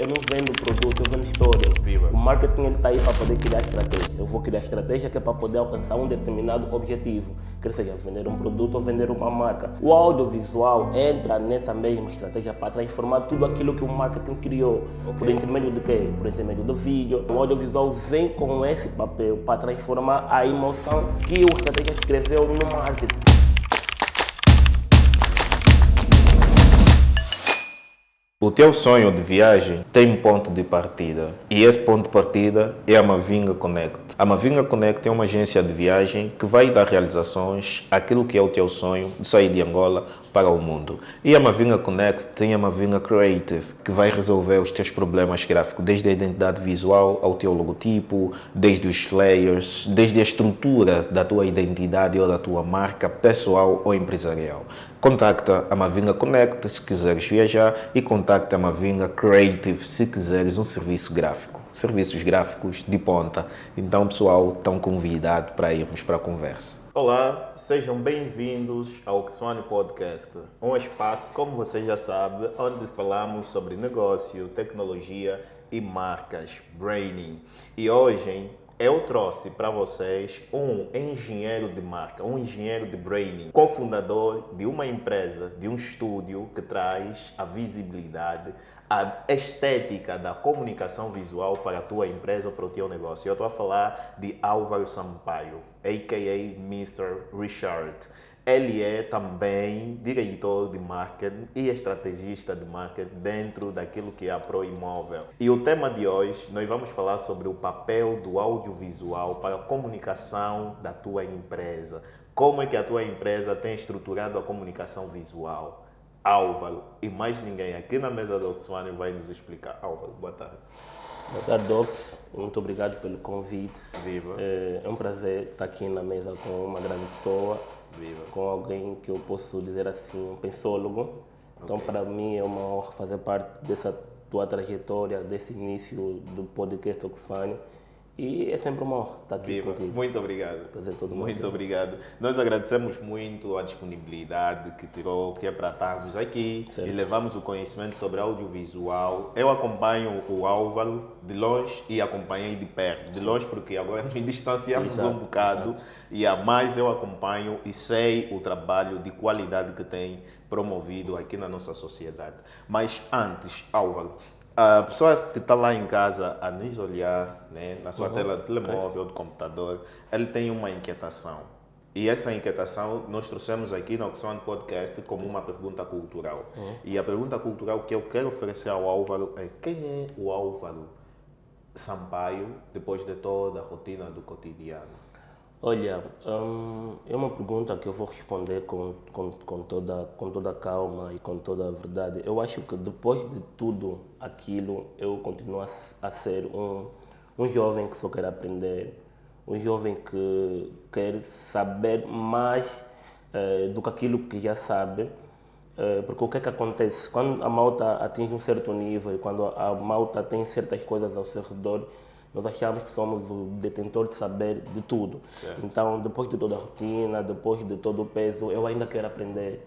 Eu não vendo produto, eu vendo história. Viva. O marketing está aí para poder criar estratégia. Eu vou criar estratégia que é para poder alcançar um determinado objetivo, quer seja vender um produto ou vender uma marca. O audiovisual entra nessa mesma estratégia para transformar tudo aquilo que o marketing criou. Por intermédio de quê? Por intermédio do vídeo. O audiovisual vem com esse papel para transformar a emoção que o estratégia escreveu no marketing. O teu sonho de viagem tem um ponto de partida e esse ponto de partida é a Mavinga Connect. A Mavinga Connect é uma agência de viagem que vai dar realizações àquilo que é o teu sonho de sair de Angola para o mundo. E a Mavinga Connect tem a Mavinga Creative, que vai resolver os teus problemas gráficos, desde a identidade visual ao teu logotipo, desde os flyers, desde a estrutura da tua identidade ou da tua marca pessoal ou empresarial. Contacta a Mavinga Connect se quiseres viajar e contacta a Mavinga Creative se quiseres um serviço gráfico. Serviços gráficos de ponta. Então, pessoal, estão convidados para irmos para a conversa. Olá, sejam bem-vindos ao Oxfam Podcast, um espaço, como vocês já sabem, onde falamos sobre negócio, tecnologia e marcas, branding. E hoje eu trouxe para vocês um engenheiro de marca, um engenheiro de branding, cofundador de uma empresa, de um estúdio que traz a visibilidade, a estética da comunicação visual para a tua empresa ou para o teu negócio. Eu estou a falar de Álvaro Sampaio, a.k.a. Mr. Richard. Ele é também diretor de marketing e estrategista de marketing dentro daquilo que é a Proimóvel. E o tema de hoje, nós vamos falar sobre o papel do audiovisual para a comunicação da tua empresa. Como é que a tua empresa tem estruturado a comunicação visual? Álvaro e mais ninguém aqui na mesa do Oxfam vai nos explicar. Álvaro, boa tarde. Boa tarde, Docs. Muito obrigado pelo convite. Viva. É um prazer estar aqui na mesa com uma grande pessoa. Viva. Com alguém que eu posso dizer assim, um pensólogo. Então, para mim é uma honra fazer parte dessa tua trajetória, desse início do podcast Oxfam. E é sempre uma honra estar aqui Viva. contigo. Muito obrigado. Prazer todo mundo. Muito obrigado. Nós agradecemos muito a disponibilidade que tirou, que é para estarmos aqui Certo. e levamos o conhecimento sobre audiovisual. Eu acompanho o Álvaro de longe e acompanhei de perto. De longe porque agora nos distanciamos Exato, um bocado. exato. E a mais eu acompanho e sei o trabalho de qualidade que tem promovido aqui na nossa sociedade. Mas antes, Álvaro, a pessoa que está lá em casa a nos olhar, né, na sua tela de telemóvel ou de computador, ele tem uma inquietação. E essa inquietação nós trouxemos aqui no Oxfam Podcast como uma pergunta cultural. E a pergunta cultural que eu quero oferecer ao Álvaro é: quem é o Álvaro Sampaio depois de toda a rotina do cotidiano? Olha, é uma pergunta que eu vou responder com toda a calma e com toda a verdade. Eu acho que depois de tudo aquilo, eu continuo a ser um jovem que só quer aprender, um jovem que quer saber mais do que aquilo que já sabe. Porque o que é que acontece? Quando a malta atinge um certo nível e quando a malta tem certas coisas ao seu redor, nós achamos que somos o detentor de saber de tudo. Certo. Então, depois de toda a rotina, depois de todo o peso, eu ainda quero aprender.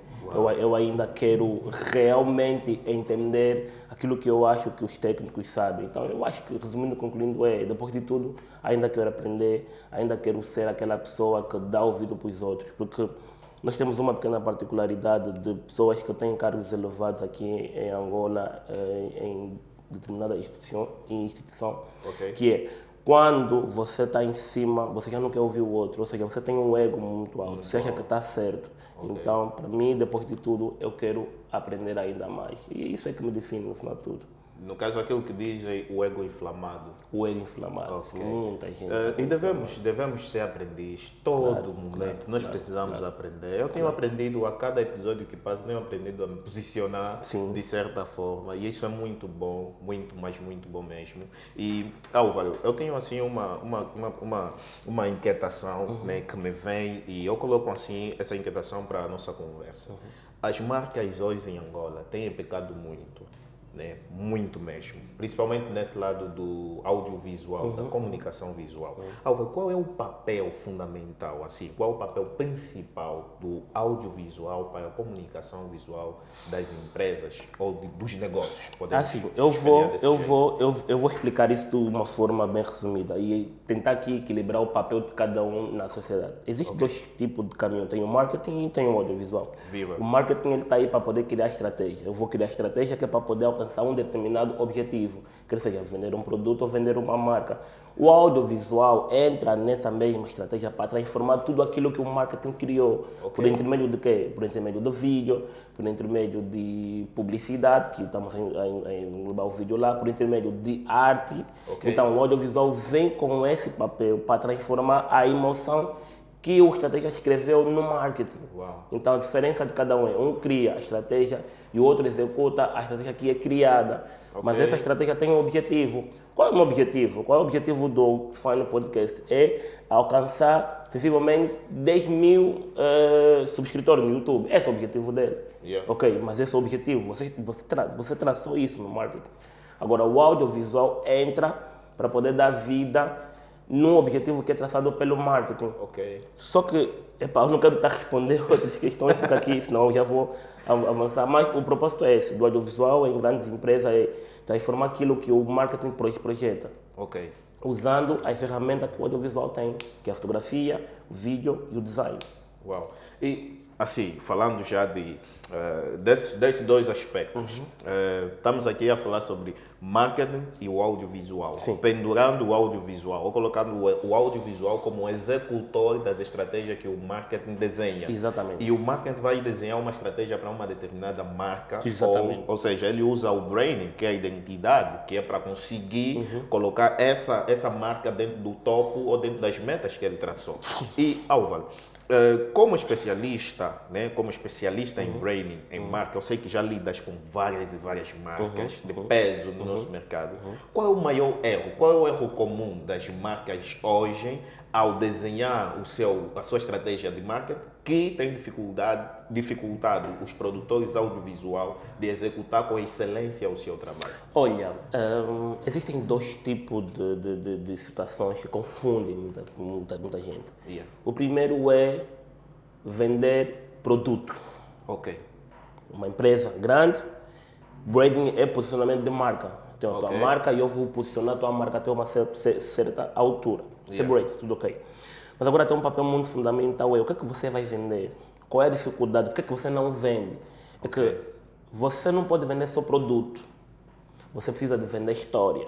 Eu ainda quero realmente entender aquilo que eu acho que os técnicos sabem. Então, eu acho que, resumindo e concluindo, depois de tudo, ainda quero aprender, ainda quero ser aquela pessoa que dá ouvido para os outros. Porque nós temos uma pequena particularidade de pessoas que têm cargos elevados aqui em Angola, em determinada instituição, Ok. que é quando você está em cima, você já não quer ouvir o outro, ou seja, você tem um ego muito alto, você acha que está certo. Ok. Então, para mim, depois de tudo, eu quero aprender ainda mais. E isso é que me define no final de tudo. No caso, aquilo que dizem o ego inflamado. O ego inflamado. Ok. Muita gente. E devemos ser aprendiz todo Claro, momento. Nós precisamos aprender. Eu tenho aprendido a cada episódio que passa, tenho aprendido a me posicionar Sim. de certa forma. E isso é muito bom, muito, mas muito bom mesmo. E, Álvaro, eu tenho assim uma inquietação, né, que me vem e eu coloco assim essa inquietação para a nossa conversa. As marcas hoje em Angola têm pecado muito né? Muito mesmo. Principalmente nesse lado do audiovisual, da comunicação visual. Álvaro, qual é o papel fundamental, assim, qual é o papel principal do audiovisual para a comunicação visual das empresas ou dos negócios? Assim, eu vou explicar isso de uma forma bem resumida e tentar aqui equilibrar o papel de cada um na sociedade. Existem dois tipos de caminho, tem o marketing e tem o audiovisual. Viva. O marketing está aí para poder criar estratégia. Eu vou criar estratégia que é para poder alcançar um determinado objetivo, quer seja vender um produto ou vender uma marca. O audiovisual entra nessa mesma estratégia para transformar tudo aquilo que o marketing criou. Por intermédio de quê? Por intermédio do vídeo, por intermédio de publicidade, que estamos a englobar o vídeo lá, por intermédio de arte. Então, o audiovisual vem com esse papel para transformar a emoção que o estrategista escreveu no marketing. Uau. Então, a diferença de cada um é um cria a estratégia e o outro executa a estratégia que é criada. Mas essa estratégia tem um objetivo. Qual é o meu objetivo? Qual é o objetivo do Final Podcast? É alcançar, sensivelmente, 10 mil subscritores no YouTube. Esse é o objetivo dele. Ok, mas esse é o objetivo. Você traçou isso no marketing. Agora, o audiovisual entra para poder dar vida num objetivo que é traçado pelo marketing. Só que, eu não quero estar a responder outras questões porque aqui, senão eu já vou avançar. Mas o propósito é esse, do audiovisual em grandes empresas, é transformar aquilo que o marketing projeta. Usando as ferramentas que o audiovisual tem, que é a fotografia, o vídeo e o design. Uau! E, assim, falando já desses dois aspectos, estamos aqui a falar sobre marketing e o audiovisual. Sim. Pendurando o audiovisual, ou colocando o audiovisual como executor das estratégias que o marketing desenha. Exatamente. E o marketing vai desenhar uma estratégia para uma determinada marca. Exatamente. Ou seja, ele usa o branding, que é a identidade, que é para conseguir colocar essa marca dentro do topo ou dentro das metas que ele traçou. E, Álvaro, como especialista, né, como especialista em branding, em marca, eu sei que já lidas com várias e várias marcas de peso no nosso mercado. Qual é o maior erro? Qual é o erro comum das marcas hoje ao desenhar a sua estratégia de marketing que tem dificultado os produtores audiovisual de executar com excelência o seu trabalho? Olha, existem dois tipos de situações que confundem muita gente. O primeiro é vender produto. Uma empresa grande, branding é posicionamento de marca. Tem a tua marca e eu vou posicionar a tua marca até uma certa altura. Isso é branding, tudo ok. Mas agora tem um papel muito fundamental, o que é que você vai vender? Qual é a dificuldade? Por que é que você não vende? É que você não pode vender só produto. Você precisa de vender história.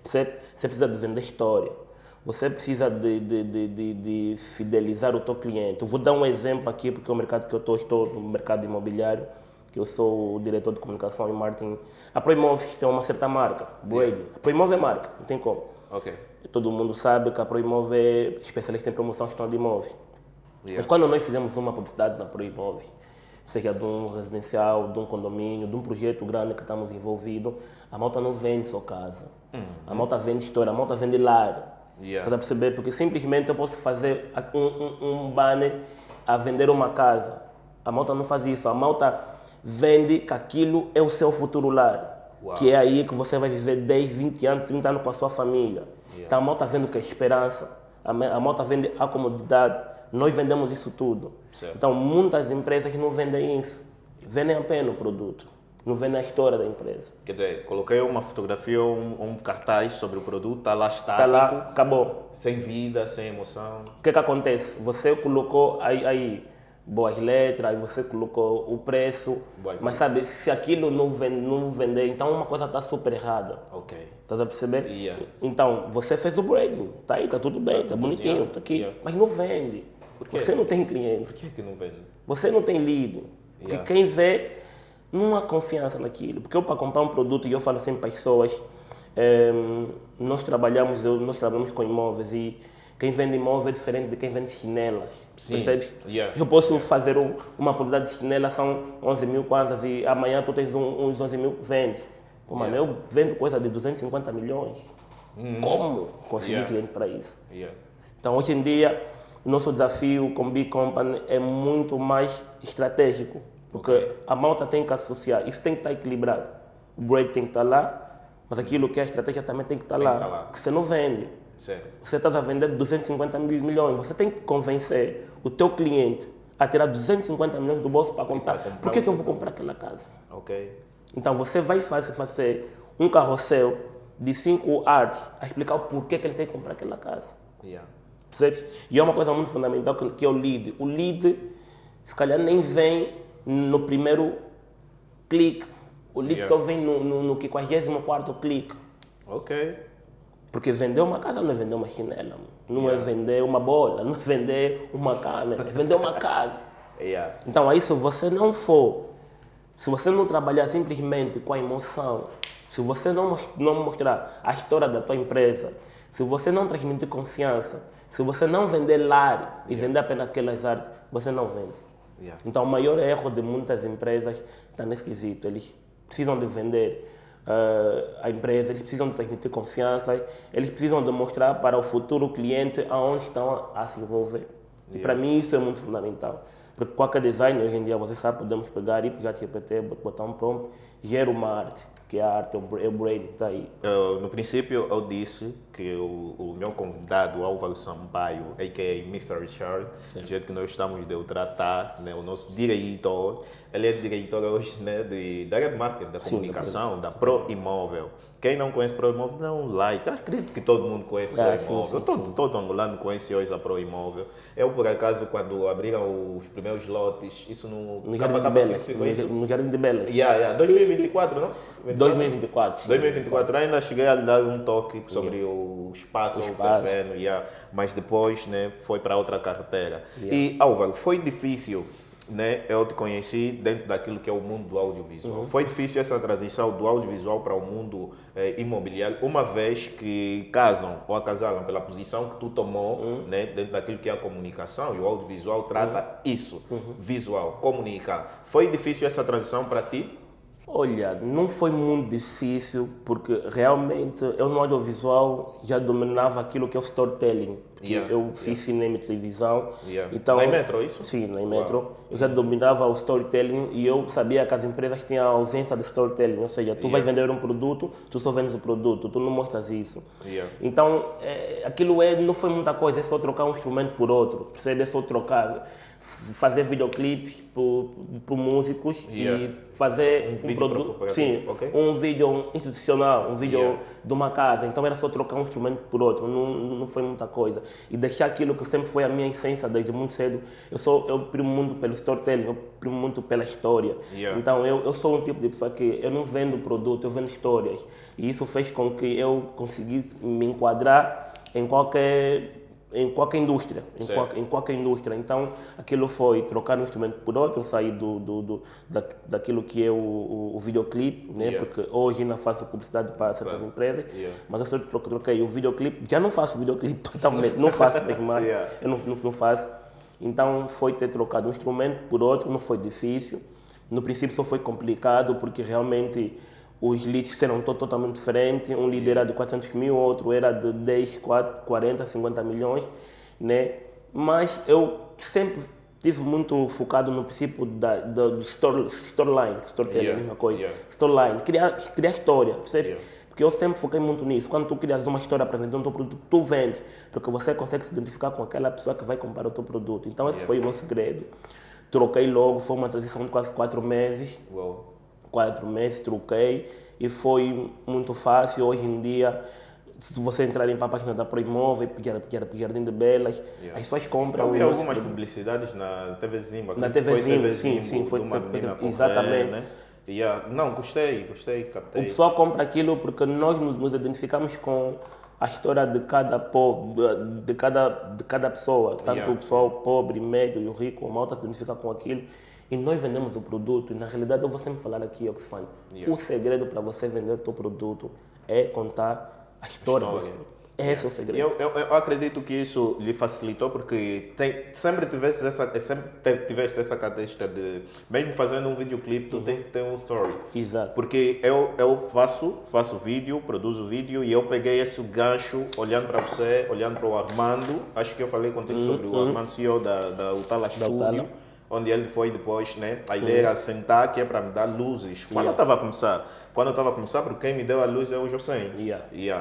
Você precisa de vender história. Você precisa de fidelizar o teu cliente. Eu vou dar um exemplo aqui, porque o mercado que eu estou no mercado imobiliário, que eu sou o diretor de comunicação e marketing. A Proimóveis tem uma certa marca, branding. A Proimóveis é marca, não tem como. Todo mundo sabe que a Proimóveis é especialista em promoção e gestão de imóveis. Mas quando nós fizemos uma publicidade na Proimóveis, seja de um residencial, de um condomínio, de um projeto grande que estamos envolvidos, a malta não vende só casa. A malta vende história, a malta vende lar. Para perceber? Porque simplesmente eu posso fazer um banner a vender uma casa. A malta não faz isso. A malta vende que aquilo é o seu futuro lar. Que é aí que você vai viver 10, 20 anos, 30 anos com a sua família. Então a malta vende o que é esperança, a malta vende a comodidade. Nós vendemos isso tudo. Então muitas empresas não vendem isso. Vendem apenas o produto. Não vendem a história da empresa. Quer dizer, coloquei uma fotografia ou um cartaz sobre o produto, está lá estático. Está lá, acabou. Sem vida, sem emoção. O que acontece? Você colocou aí boas letras, aí você colocou o preço, mas sabe, se aquilo não vender, então uma coisa está super errada. Estás a perceber? Então, você fez o branding, tá aí, tá tudo bem, tá bonitinho, tá aqui, mas não vende. Você não tem cliente. Por que não vende? Você não tem lead. Porque quem vê, não há confiança naquilo. Porque eu, para comprar um produto, e eu falo sempre para as pessoas, nós trabalhamos com imóveis e quem vende imóvel é diferente de quem vende chinelas. Percebes? Eu posso fazer uma publicidade de chinela, são 11 mil kwanzas e amanhã tu tens uns 11 mil que vendes. Pô, mano, eu vendo coisa de 250 milhões. Como conseguir cliente para isso? Então, hoje em dia, o nosso desafio com Big Company é muito mais estratégico. Porque a malta tem que associar, isso tem que estar equilibrado. o braid tem que estar lá, mas aquilo que é a estratégia também tem que estar lá. que estar lá. Que você não vende. Certo. Você está a vender 250 milhões, você tem que convencer o teu cliente a tirar 250 milhões do bolso para comprar. Por que eu vou comprar aquela casa? Ok. Então você vai fazer um carrossel de 5 artes a explicar o porquê que ele tem que comprar aquela casa. Yeah. Percebes? E é uma coisa muito fundamental que é o lead. O lead, se calhar, nem vem no primeiro clique. O lead Yeah. só vem no 54º clique. Ok. Porque vender uma casa não é vender uma chinela, não é Yeah. vender uma bola, não é vender uma câmera, é vender uma casa. Yeah. Então aí se você não for, se você não trabalhar simplesmente com a emoção, se você não mostrar a história da tua empresa, se você não transmitir confiança, se você não vender lar e vender apenas aquelas artes, você não vende. Yeah. Então o maior erro de muitas empresas está nesse quesito. Eles precisam de vender a empresa, eles precisam de transmitir confiança, eles precisam de mostrar para o futuro cliente aonde estão a se envolver. E para mim isso é muito fundamental. Porque qualquer design, hoje em dia, você sabe, podemos pegar e pegar GPT, botar um prompt, gera uma arte, que é a arte, é o brain, está aí. No princípio, eu disse que o meu convidado, Álvaro Sampaio, a.k.a. Mr. Richard, do jeito que nós estamos de o tratar, né, o nosso diretor, ele é diretor hoje, né, da área de marketing, da comunicação, da Pro Imóvel. Quem não conhece Pro Imóvel, dá um like. Eu acredito que todo mundo conhece Pro Imóvel. Todo angolano conhece hoje a Pro Imóvel. Eu, por acaso, quando abriram os primeiros lotes, isso no Jardim de Belas. No Jardim de Belas. 2024, não? 2024. 2024. Ainda cheguei a dar um toque sobre o espaço, o terreno, mas depois, né, foi para outra carteira. E, Álvaro, foi difícil, né? Eu te conheci dentro daquilo que é o mundo do audiovisual. Foi difícil essa transição do audiovisual para o mundo imobiliário, uma vez que casam ou acasalam pela posição que tu tomou, né, dentro daquilo que é a comunicação, e o audiovisual trata isso, visual, comunicar. Foi difícil essa transição para ti? Olha, não foi muito difícil, porque realmente eu no audiovisual já dominava aquilo que é o storytelling. Eu fiz cinema e televisão. Então, na Metro, isso? Sim, na Metro. Eu já dominava o storytelling e eu sabia que as empresas tinham ausência de storytelling. Ou seja, tu vai vender um produto, tu só vendes o produto, tu não mostras isso. Então, aquilo não foi muita coisa, é só trocar um instrumento por outro. Percebe? É só trocar. Fazer videoclipes para músicos e fazer um produto, um vídeo institucional, um vídeo de uma casa. Então era só trocar um instrumento por outro, não foi muita coisa. E deixar aquilo que sempre foi a minha essência desde muito cedo. Eu primo muito pelo storytelling, eu primo muito pela história. Então eu sou um tipo de pessoa que eu não vendo produto, eu vendo histórias. E isso fez com que eu conseguisse me enquadrar em qualquer indústria, em qualquer indústria. Então, aquilo foi trocar um instrumento por outro, sair daquilo que é o videoclipe, né? Porque hoje ainda faço publicidade para certas empresas, mas eu só troquei o videoclipe, já não faço videoclipe totalmente, não faço mesmo mais, eu não faço. Então, foi ter trocado um instrumento por outro, não foi difícil. No princípio só foi complicado, porque realmente os leads eram totalmente diferentes. Um lead era de 400 mil, outro era de 10, 40, 50 milhões, né? Mas eu sempre estive muito focado no princípio do storyline, storytelling, a mesma coisa. Storyline, criar história, percebe? Porque eu sempre foquei muito nisso. Quando tu crias uma história para vender um teu produto, tu vendes, porque você consegue se identificar com aquela pessoa que vai comprar o teu produto. Então esse foi o meu segredo. Troquei logo, foi uma transição de quase 4 meses. 4 meses, troquei e foi muito fácil. Hoje em dia, se você entrar para a página da Pro Imóvel, pegar Jardim de Belas, as pessoas compram. Eu vi algumas publicidades na TV Zimba. Na TV Zimba, sim, foi uma menina exatamente. Né? Não, gostei, captei. O pessoal compra aquilo porque nós nos identificamos com a história de cada povo, de cada pessoa, tanto o pessoal pobre, médio e o rico, o malta se identifica com aquilo. E nós vendemos o produto, e na realidade eu vou sempre falar aqui, Oxfam, o segredo para você vender o teu produto é contar a história. Esse é o segredo. Eu acredito que isso lhe facilitou, porque sempre tiveste essa característica de, mesmo fazendo um videoclipe, tu tem que ter um story. Exato. Porque eu faço vídeo, produzo vídeo, e eu peguei esse gancho, olhando para você, olhando para o Armando, acho que eu falei contigo sobre o Armando, CEO da Utala Studio, onde ele foi depois, né? A ideia era sentar, que é para me dar luzes. Quando eu estava a começar, quando eu estava a começar, porque quem me deu a luz é o José.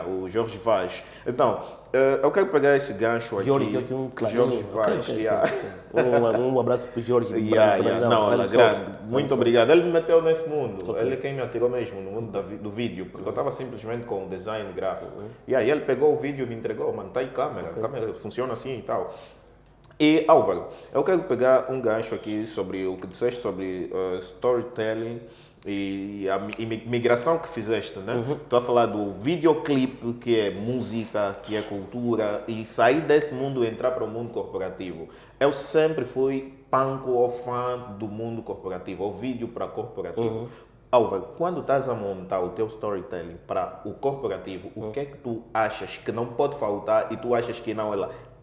O Jorge Vaz. Então, eu quero pegar esse gancho aqui. Jorge, um clarinho. Jorge Vaz, Um abraço para o Jorge. Não, ele é grande. Muito obrigado. Ele me meteu nesse mundo. Ele é quem me atirou mesmo no mundo do vídeo, porque eu estava simplesmente com design gráfico. E aí ele pegou o vídeo e me entregou, mano, tá aí câmera, a câmera funciona assim e tal. E Álvaro, eu quero pegar um gancho aqui sobre o que disseste sobre storytelling e a migração que fizeste, né? Estou a falar do videoclipe, que é música, que é cultura, e sair desse mundo e entrar para o mundo corporativo. Eu sempre fui panco ou fã do mundo corporativo, ou vídeo para corporativo. Álvaro, quando estás a montar o teu storytelling para o corporativo, o que é que tu achas que não pode faltar e tu achas que não,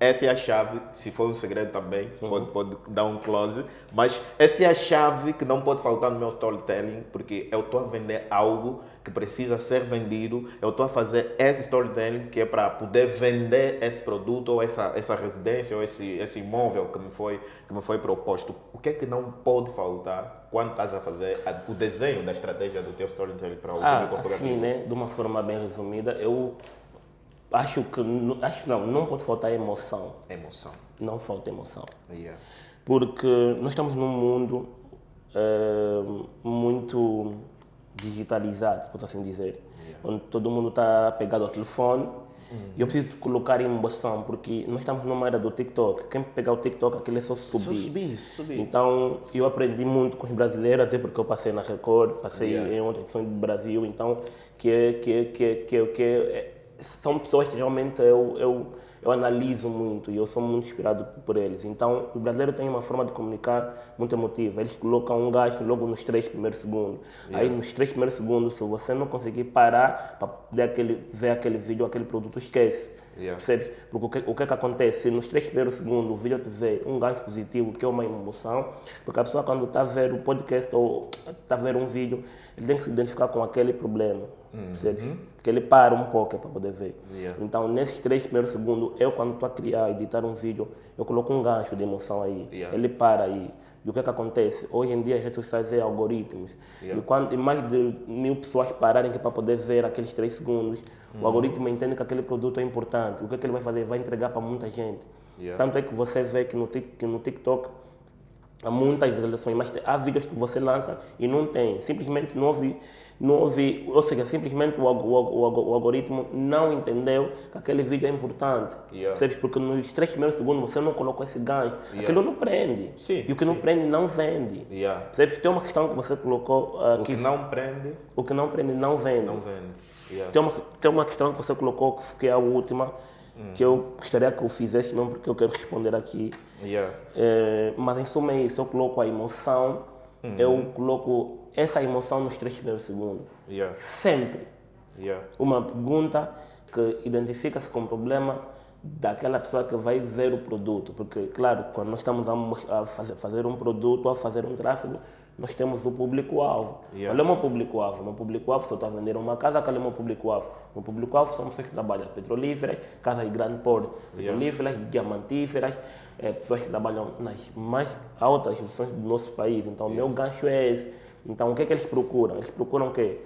essa é a chave, se for um segredo também, pode dar um close, mas essa é a chave que não pode faltar no meu storytelling, porque eu estou a vender algo que precisa ser vendido, eu estou a fazer esse storytelling que é para poder vender esse produto, ou essa residência, ou esse imóvel que me foi proposto. O que é que não pode faltar quando estás a fazer o desenho da estratégia do teu storytelling para o vídeo corporativo? Assim, né? De uma forma bem resumida, eu acho que não pode faltar emoção. Não falta emoção. Porque nós estamos num mundo muito digitalizado, por assim dizer, onde todo mundo está pegado ao telefone. E eu preciso colocar emoção, porque nós estamos numa era do TikTok. Quem pegar o TikTok, aquilo é só subir. Então, eu aprendi muito com os brasileiros, até porque eu passei na Record, passei em outras edições do Brasil, então, são pessoas que realmente eu analiso muito e eu sou muito inspirado por eles. Então, o brasileiro tem uma forma de comunicar muito emotiva. Eles colocam um gasto logo nos 3 primeiros segundos. Aí, nos 3 primeiros segundos, se você não conseguir parar para ver aquele vídeo, aquele produto, esquece. Percebe? Porque o que acontece? Se nos 3 primeiros segundos o vídeo tiver um gancho positivo, que é uma emoção, porque a pessoa, quando está a ver o podcast ou está a ver um vídeo, ele tem que se identificar com aquele problema. Percebe? Porque ele para um pouco para poder ver. Então, nesses 3 primeiros segundos, quando estou a criar, editar um vídeo, eu coloco um gancho de emoção aí. Ele para aí. E o que acontece? Hoje em dia as redes sociais é algoritmos. E mais de 1000 pessoas pararem para poder ver aqueles 3 segundos, o algoritmo entende que aquele produto é importante. O que ele vai fazer? Vai entregar para muita gente. Tanto é que você vê que no TikTok há muitas visualizações, mas há vídeos que você lança e não tem. Simplesmente não ouvi, ou seja, simplesmente o algoritmo não entendeu que aquele vídeo é importante. Percebes? Porque nos 3 primeiros segundos você não colocou esse gancho. Aquilo não prende. E o que não prende não vende. Percebes? Tem uma questão que você colocou aqui. O que não prende não vende. Tem uma questão que você colocou que é a última, que eu gostaria que eu fizesse mesmo, porque eu quero responder aqui. Mas em suma é isso, eu coloco a emoção, eu coloco essa emoção nos 3 primeiros segundos. Sempre. Uma pergunta que identifica-se com o problema daquela pessoa que vai ver o produto. Porque, claro, quando nós estamos a fazer um produto, a fazer um tráfego, nós temos o público-alvo. Olha o meu público-alvo. Meu público-alvo, se eu estou a vender uma casa, qual é o meu público-alvo? Meu público-alvo são pessoas que trabalham petrolíferas, casas de grande porte, petrolíferas, diamantíferas, pessoas que trabalham nas mais altas instituições do nosso país. Então, o meu gancho é esse. Então, o que é que eles procuram? Eles procuram o quê?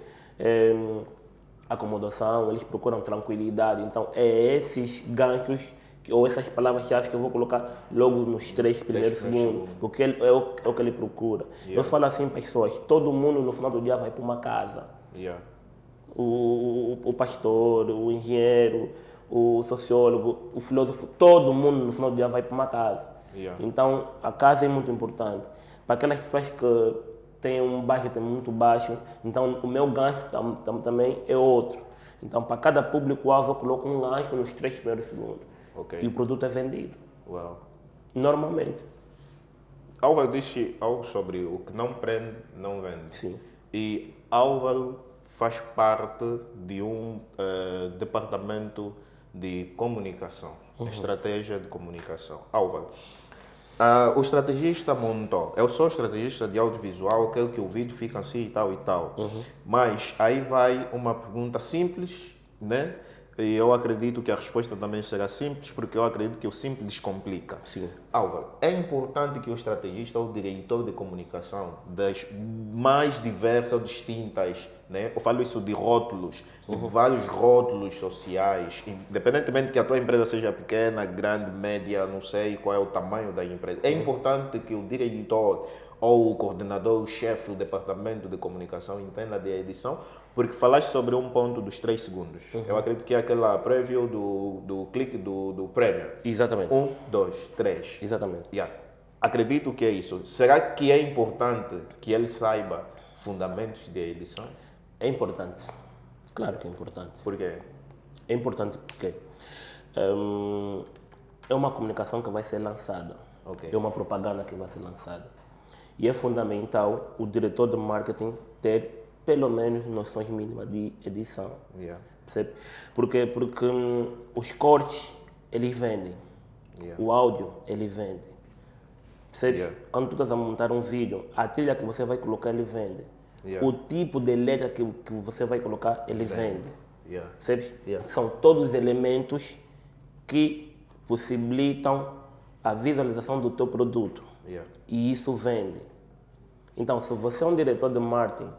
Acomodação, eles procuram tranquilidade. Então, é esses ganchos ou essas palavras-chave que eu vou colocar logo nos 3 primeiros segundos, porque é o que ele procura. Eu falo assim para as pessoas, todo mundo no final do dia vai para uma casa. O pastor, o engenheiro, o sociólogo, o filósofo, todo mundo no final do dia vai para uma casa. Então, a casa é muito importante. Para aquelas pessoas que têm um budget muito baixo, então o meu gancho também é outro. Então, para cada público-alvo, eu coloco um gancho nos 3 primeiros segundos. E o produto é vendido. Normalmente. Álvaro disse algo sobre o que não prende, não vende. Sim. E Álvaro faz parte de um departamento de comunicação, estratégia de comunicação. Álvaro, o estrategista montou. Eu sou estrategista de audiovisual, aquele que o vídeo fica assim e tal e tal. Mas aí vai uma pergunta simples, né? E eu acredito que a resposta também será simples, porque eu acredito que o simples descomplica. Álvaro, é importante que o estrategista ou o diretor de comunicação das mais diversas ou distintas né? Eu falo isso de rótulos, de vários rótulos sociais, independentemente que a tua empresa seja pequena, grande, média, não sei qual é o tamanho da empresa. É importante que o diretor ou o coordenador, o chefe do departamento de comunicação entenda de edição, porque falaste sobre um ponto dos 3 segundos. Eu acredito que é aquela preview do clique do Premiere. Exatamente. 1, 2, 3. Exatamente. Yeah. Acredito que é isso. Será que é importante que ele saiba fundamentos de edição? É importante. Claro que é importante. Por quê? É importante porque é uma comunicação que vai ser lançada. Ok. É uma propaganda que vai ser lançada. E é fundamental o diretor de marketing ter pelo menos noções mínimas de edição. Yeah. Percebe? Porque os cortes, eles vendem. Yeah. O áudio, ele vende. Percebe? Yeah. Quando tu estás a montar um vídeo, a trilha que você vai colocar, ele vende. Yeah. O tipo de letra que você vai colocar, ele vende. Yeah. Percebe? Yeah. São todos elementos que possibilitam a visualização do teu produto. Yeah. E isso vende. Então, se você é um diretor de marketing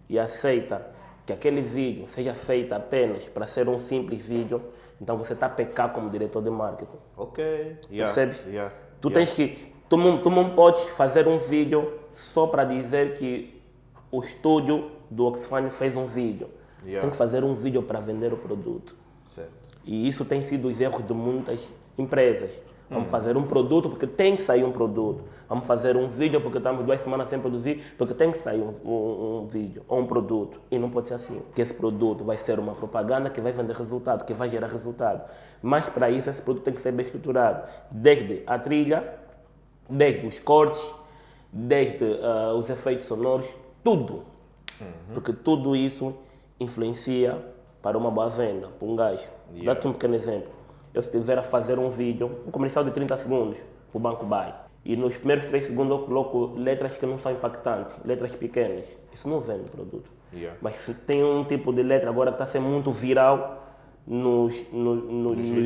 e aceita que aquele vídeo seja feito apenas para ser um simples vídeo, então você está a pecar como diretor de marketing. Ok. Yeah. Percebes? Yeah. Tu Yeah. tens que... Tu não podes fazer um vídeo só para dizer que o estúdio do Oxfam fez um vídeo. Você Yeah. tem que fazer um vídeo para vender o produto. Certo. E isso tem sido os erros de muitas empresas. Vamos fazer um produto porque tem que sair um produto. Vamos fazer um vídeo porque estamos 2 semanas sem produzir, porque tem que sair um vídeo ou um produto. E não pode ser assim. Porque esse produto vai ser uma propaganda que vai vender resultado, que vai gerar resultado. Mas para isso esse produto tem que ser bem estruturado. Desde a trilha, desde os cortes, desde os efeitos sonoros, tudo. Porque tudo isso influencia para uma boa venda, para um gajo. Yeah. Dá-te um pequeno exemplo. Eu se estiver a fazer um vídeo, um comercial de 30 segundos, o Banco Buy, e nos primeiros 3 segundos eu coloco letras que não são impactantes, letras pequenas, isso não vende o produto. Yeah. Mas se tem um tipo de letra agora que está a ser muito viral nos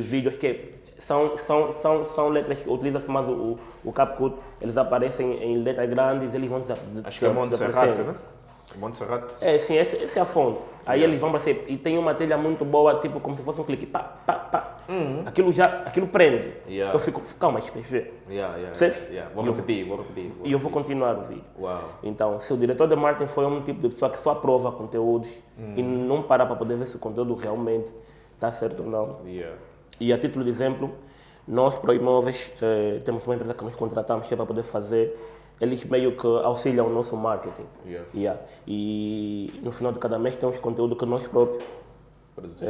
vídeos, que são letras que utiliza-se mais o CapCut, eles aparecem em letras grandes, eles vão Acho que é Montserrat, né? Montserrat. É, sim, essa é a fonte. Aí eles vão para ser, e tem uma trilha muito boa, tipo como se fosse um clique, pá, pá, pá. Aquilo prende. Yeah. Eu fico, calma, espera. Yeah. Percebes? Yeah. E Vou eu- repetir. E eu vou continuar o vídeo. Uau. Então, se o diretor de marketing foi um tipo de pessoa que só aprova conteúdos e não para poder ver se o conteúdo realmente está certo ou não. Yeah. E a título de exemplo, nós, Proimóveis, temos uma empresa que nós contratamos que é para poder fazer, eles meio que auxiliam o nosso marketing. Yeah. E no final de cada mês temos conteúdo que nós próprios, Produzir.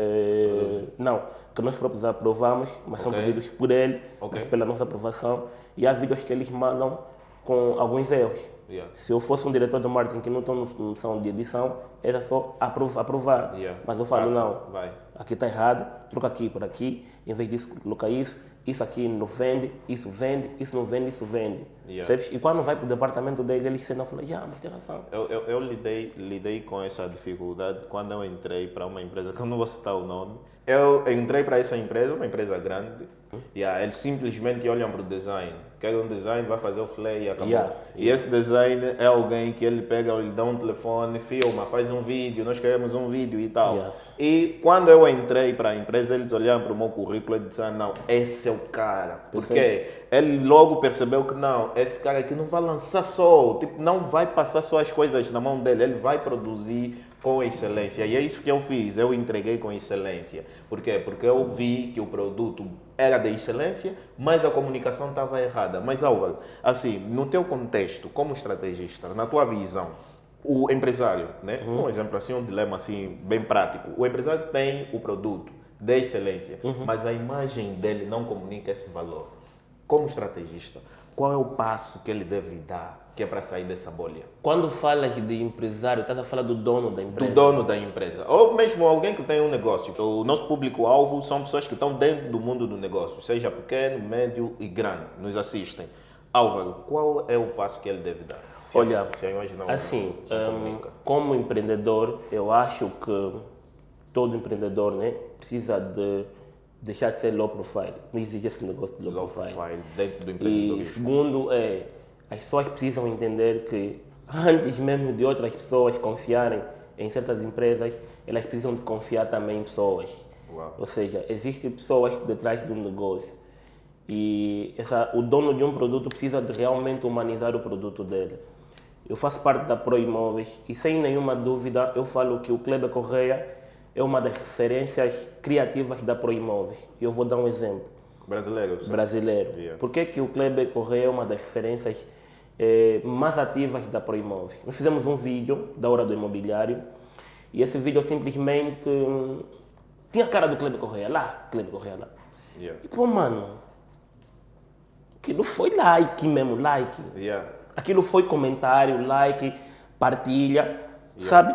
não, que nós próprios aprovamos, mas são Ok. produzidos por ele, Ok. mas pela nossa aprovação. E há vídeos que eles mandam com alguns erros. Yeah. Se eu fosse um diretor de marketing que não tem noção de edição, era só aprovar. Yeah. Mas eu falo, Passa, não, vai. aqui está errado, troca aqui por aqui, em vez disso coloca isso aqui não vende, isso não vende, isso vende. Yeah. Sabes? E quando vai para o departamento dele, eles sentam e falam, mas tem razão. Eu lidei com essa dificuldade quando eu entrei para uma empresa, que eu não vou citar o nome. Eu entrei para essa empresa, uma empresa grande, e eles simplesmente olham para o design. Quer um design, vai fazer o flare e acabou. Yeah. E esse design é alguém que ele pega, ele dá um telefone, filma, faz um vídeo, nós queremos um vídeo e tal. Yeah. E quando eu entrei para a empresa, eles olharam para o meu currículo e disseram, não, esse é o cara. Porque ele logo percebeu que não, esse cara aqui não vai lançar só, tipo, não vai passar só as coisas na mão dele, ele vai produzir com excelência. E é isso que eu fiz, eu entreguei com excelência. Por quê? Porque eu vi que o produto era de excelência, mas a comunicação estava errada. Mas, Álvaro, assim, no teu contexto, como estrategista, na tua visão, o empresário, né? Um exemplo assim, um dilema assim, bem prático. O empresário tem o produto de excelência, mas a imagem dele não comunica esse valor. Como estrategista, qual é o passo que ele deve dar, que é para sair dessa bolha? Quando falas de empresário, estás a falar do dono da empresa. Do dono da empresa, ou mesmo alguém que tem um negócio. O nosso público-alvo são pessoas que estão dentro do mundo do negócio, seja pequeno, médio e grande, nos assistem. Álvaro, qual é o passo que ele deve dar? Olha, se a imagem não assim, comunica. como empreendedor, eu acho que todo empreendedor, né, precisa de deixar de ser low profile. Não existe esse negócio de low profile. Dentro do E empreendedorismo. segundo, as pessoas precisam entender que antes mesmo de outras pessoas confiarem em certas empresas, elas precisam de confiar também em pessoas. Uau. Ou seja, existem pessoas detrás de um negócio e o dono de um produto precisa de realmente humanizar o produto dele. Eu faço parte da Proimóveis e sem nenhuma dúvida eu falo que o Kleber Correia é uma das referências criativas da Proimóveis. Eu vou dar um exemplo. Brasileiro. Brasileiro. Yeah. Por que o Kleber Correia é uma das referências mais ativas da Proimóveis? Nós fizemos um vídeo da Hora do Imobiliário e esse vídeo simplesmente tinha a cara do Kleber Correia lá, Kleber Correia lá. Yeah. E pô, mano, aquilo foi like mesmo, like. Yeah. Aquilo foi comentário, like, partilha, sabe?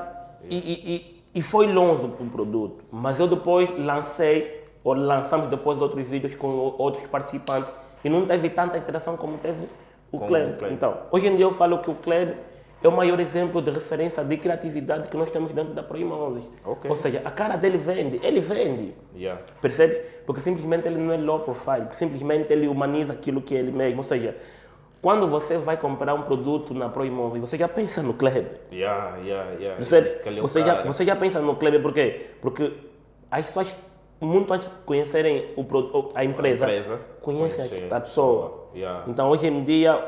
E foi longe para o produto. Mas eu depois lançamos depois outros vídeos com outros participantes e não teve tanta interação como teve o Kleber. Então, hoje em dia eu falo que o Kleber é o maior exemplo de referência de criatividade que nós temos dentro da Proimóveis. Okay. Ou seja, a cara dele vende, ele vende. Yeah. Percebe? Porque simplesmente ele não é low profile, simplesmente ele humaniza aquilo que é ele mesmo. Ou seja, quando você vai comprar um produto na Proimóveis, você já pensa no Kleber. Yeah. Percebe? Você já pensa no Kleber por quê? Porque as pessoas, muito antes de conhecerem a empresa conhecem a pessoa. Yeah. Então, hoje em dia,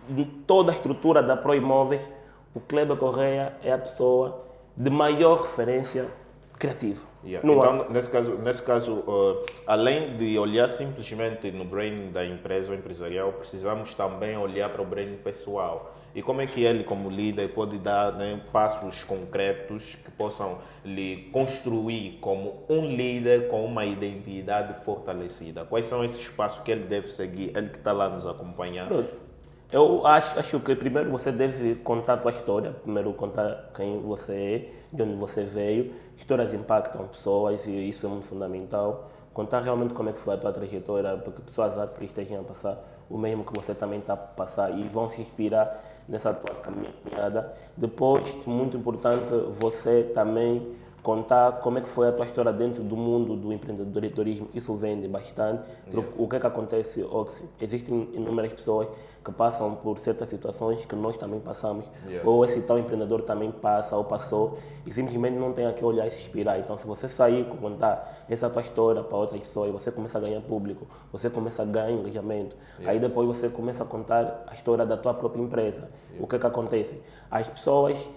em toda a estrutura da Proimóveis, o Kleber Correia é a pessoa de maior referência criativa. Yeah. Então, nesse caso além de olhar simplesmente no branding da empresa ou empresarial, precisamos também olhar para o branding pessoal. E como é que ele, como líder, pode dar, né, passos concretos que possam lhe construir como um líder com uma identidade fortalecida? Quais são esses passos que ele deve seguir, ele que está lá nos acompanhar? Pronto. Eu acho que primeiro você deve contar a tua história, primeiro contar quem você é, de onde você veio. Histórias impactam pessoas e isso é muito fundamental. Contar realmente como é que foi a tua trajetória, porque pessoas que estejam a passar o mesmo que você também está a passar e vão se inspirar nessa tua caminhada. Depois, é muito importante você também contar como é que foi a tua história dentro do mundo do empreendedorismo. Isso vende bastante. Yeah. O que é que acontece, Oxy? Existem inúmeras pessoas que passam por certas situações que nós também passamos. Yeah. Ou esse tal empreendedor também passa ou passou e simplesmente não tem a que olhar e se inspirar. Então, se você sair com contar essa tua história para outras pessoas, você começa a ganhar público, você começa a ganhar engajamento. Yeah. Aí depois você começa a contar a história da tua própria empresa. Yeah. O que é que acontece? As pessoas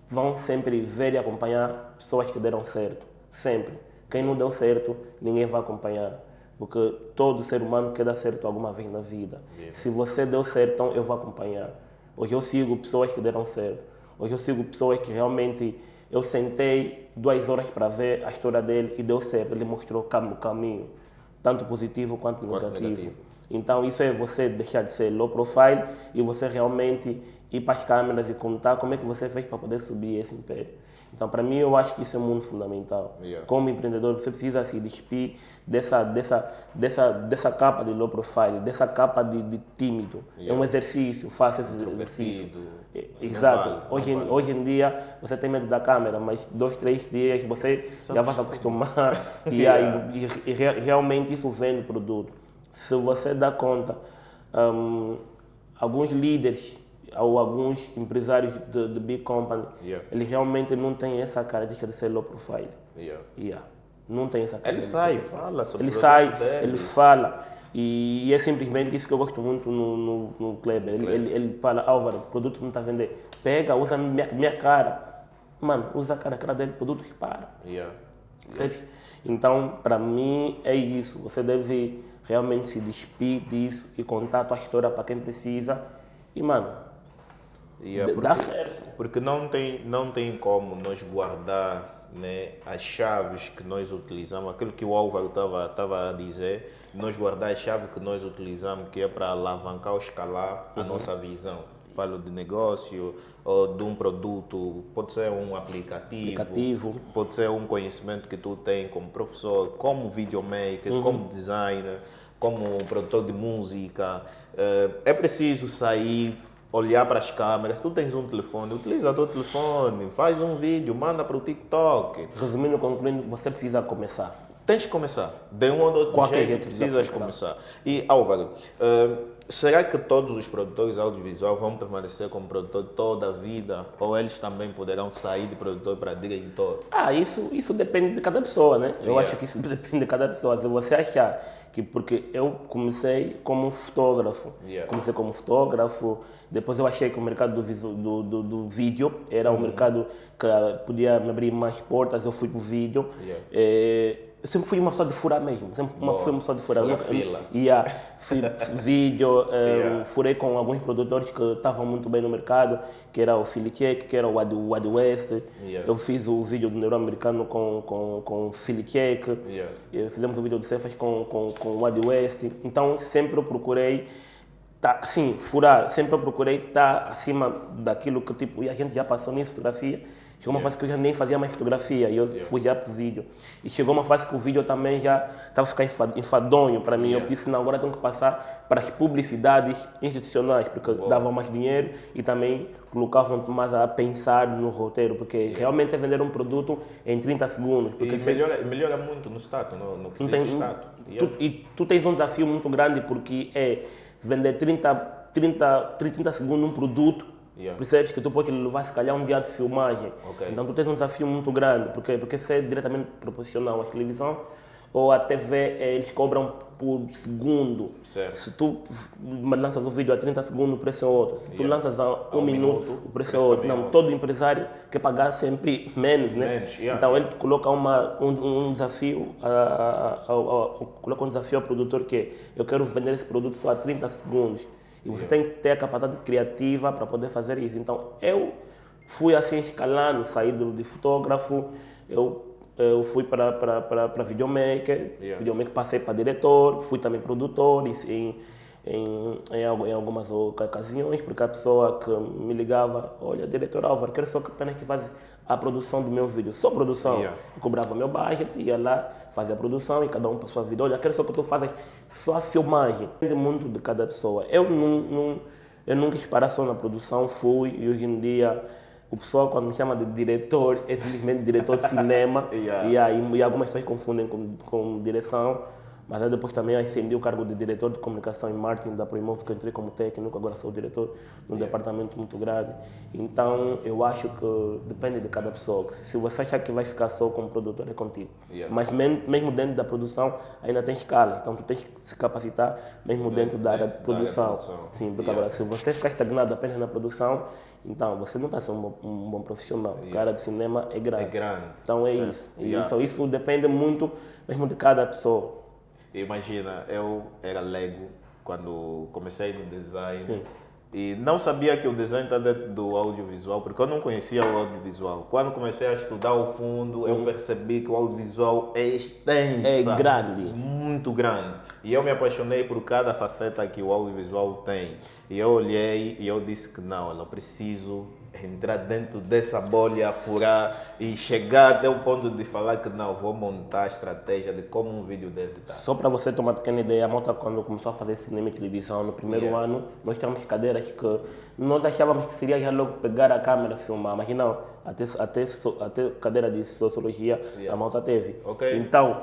vão sempre ver e acompanhar pessoas que deram certo, sempre. Quem não deu certo, ninguém vai acompanhar, porque todo ser humano quer dar certo alguma vez na vida. Yeah. Se você deu certo, então eu vou acompanhar. Hoje eu sigo pessoas que deram certo. Hoje eu sigo pessoas que realmente eu sentei 2 horas para ver a história dele e deu certo. Ele mostrou o caminho, tanto positivo quanto negativo. Então isso é você deixar de ser low profile e você realmente ir para as câmeras e contar como é que você fez para poder subir esse império. Então, para mim, eu acho que isso é muito fundamental. Yeah. Como empreendedor, você precisa se despir dessa capa de low profile, dessa capa de tímido. Yeah. É um exercício, faça esse exercício. Exato. Hoje em dia, você tem medo da câmera, mas 2, 3 dias você já vai se acostumar e realmente isso vende o produto. Se você dá conta, alguns líderes ou alguns empresários de big company, yeah, eles realmente não têm essa característica de ser low profile. Yeah. Não tem essa característica. Ele sai, fala sobre ele fala. E é simplesmente isso que eu gosto muito no Kleber. Ele fala, Álvaro, o produto não está a vender. Pega, usa minha cara. Mano, usa a cara dele, o produto dispara. Então, para mim, é isso. Você deve realmente se despir disso e contar a tua história para quem precisa. E, mano, dá certo. Porque não tem como nós guardar, né, as chaves que nós utilizamos, aquilo que o Álvaro estava a dizer, nós guardar as chaves que nós utilizamos, que é para alavancar ou escalar a nossa visão. Falo de negócio, ou de um produto, pode ser um aplicativo, pode ser um conhecimento que tu tem como professor, como videomaker, como designer, como produtor de música. É preciso sair, olhar para as câmeras. Tu tens um telefone, utiliza o teu telefone, faz um vídeo, manda para o TikTok. Resumindo, concluindo, você precisa começar. Tens que começar. De um ou de outro Qualquer jeito, jeito precisa precisas começar. E, Álvaro, será que todos os produtores audiovisuais vão permanecer como produtor toda a vida? Ou eles também poderão sair de produtor para diretor? Isso depende de cada pessoa, né? Eu Yeah. acho que isso depende de cada pessoa. Se você achar que porque eu comecei como fotógrafo, Yeah. comecei como fotógrafo, depois eu achei que o mercado do vídeo era um mercado que podia me abrir mais portas, eu fui para o vídeo. Yeah. Eu sempre fui uma pessoa de furar mesmo, sempre fui uma pessoa de furar. Fura fila. Fui vídeo, Yeah. furei com alguns produtores que estavam muito bem no mercado, que era o Philly Check, que era o Wadi West. Yeah. Eu fiz o vídeo do Neuro Americano com o Philly Check. Yeah. Fizemos o vídeo do Cefas com o Wadi West. Então sempre eu procurei furar, sempre eu procurei estar acima daquilo que tipo, e a gente já passou nisso, fotografia. Chegou uma fase que eu já nem fazia mais fotografia e eu fui já para o vídeo. E chegou uma fase que o vídeo também já estava a ficar enfadonho para mim. Eu disse, não, agora tenho que passar para as publicidades institucionais, porque davam mais dinheiro e também colocavam mais a pensar no roteiro, porque realmente é vender um produto em 30 segundos. Porque E melhora muito no status, no quesito status. tu tens um desafio muito grande porque é vender 30 segundos um produto. Yeah. Percebes que tu pode levar se calhar um dia de filmagem. Okay. Então tu tens um desafio muito grande, porque isso é diretamente proporcional. A televisão ou a TV, eles cobram por segundo. Certo. Se tu lanças um vídeo a 30 segundos, o preço é outro. Se tu lanças a um minuto, o preço é outro. Não, todo empresário quer pagar sempre menos, né? Menos, yeah. Então ele coloca um desafio, coloca um desafio ao produtor que é, eu quero vender esse produto só a 30 segundos. E você tem que ter a capacidade criativa para poder fazer isso. Então, eu fui assim escalando, saí de fotógrafo, eu fui para videomaker, videomaker passei para diretor, fui também produtor em algumas ocasiões, porque a pessoa que me ligava, olha, diretor Álvaro, quero só que apenas que faz a produção do meu vídeo, só produção. Yeah. Eu cobrava meu budget, ia lá, fazia a produção e cada um para a sua vida. Olha, quero só que tu fazes só a filmagem. Depende muito de cada pessoa. Eu não quis parar só na produção, fui e hoje em dia o pessoal quando me chama de diretor é simplesmente diretor de cinema. Yeah. E algumas pessoas confundem com direção. Mas aí depois também ascendi o cargo de diretor de comunicação e marketing da Proimov, que eu entrei como técnico, agora sou diretor de um departamento muito grande. Então, eu acho que depende de cada pessoa. Se você achar que vai ficar só como produtor, é contigo. Yeah. Mas mesmo dentro da produção, ainda tem escala. Então, tu tens que se capacitar mesmo dentro da área de produção. Sim, porque agora, se você ficar estagnado apenas na produção, então você não está sendo um bom profissional. Porque a área de cinema é grande. É grande. Então, é Certo. isso. Isso depende muito mesmo de cada pessoa. Imagina, eu era leigo quando comecei no design. Sim. E não sabia que o design está dentro do audiovisual, porque eu não conhecia o audiovisual. Quando comecei a estudar o fundo, eu percebi que o audiovisual é extenso. É grande. Muito grande. E eu me apaixonei por cada faceta que o audiovisual tem. E eu olhei e eu disse que não, eu preciso entrar dentro dessa bolha, furar e chegar até o ponto de falar que não, vou montar a estratégia de como um vídeo deve estar. Só para você ter uma pequena ideia, a malta quando começou a fazer cinema e televisão no primeiro ano, nós tínhamos cadeiras que nós achávamos que seria já logo pegar a câmera e filmar, mas não, até cadeira de sociologia a malta teve. Okay. Então,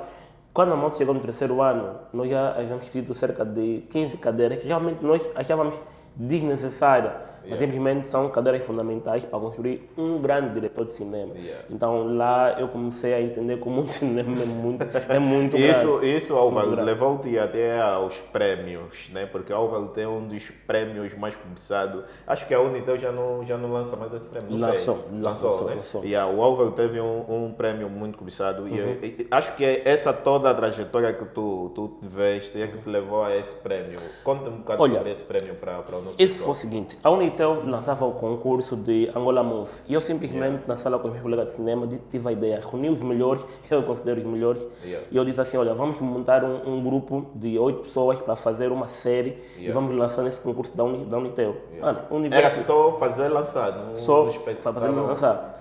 quando a malta chegou no terceiro ano, nós já havíamos tido cerca de 15 cadeiras que realmente nós achávamos desnecessárias. Mas simplesmente são cadeiras fundamentais para construir um grande diretor de cinema. Então lá eu comecei a entender que o mundo do cinema é muito grande. Isso Álvaro, levou-te até aos prémios, né? Porque o Álvaro tem um dos prêmios mais cobiçados. Acho que a Unitel já não lança mais esse prêmio. Lançou, né? O Álvaro teve um prêmio muito cobiçado. E acho que essa toda a trajetória que tu tiveste é que te levou a esse prêmio. Conta um bocado sobre esse prêmio para o nosso Esse foi o seguinte, a Unitel lançava o concurso de Angola Move e eu simplesmente na sala com os meus colegas de cinema tive a ideia, reuni os melhores, eu considero os melhores, e eu disse assim, olha, vamos montar um grupo de 8 pessoas para fazer uma série e vamos lançar nesse concurso da Unitel. Mano, Era só fazer lançado? Só fazer lançar.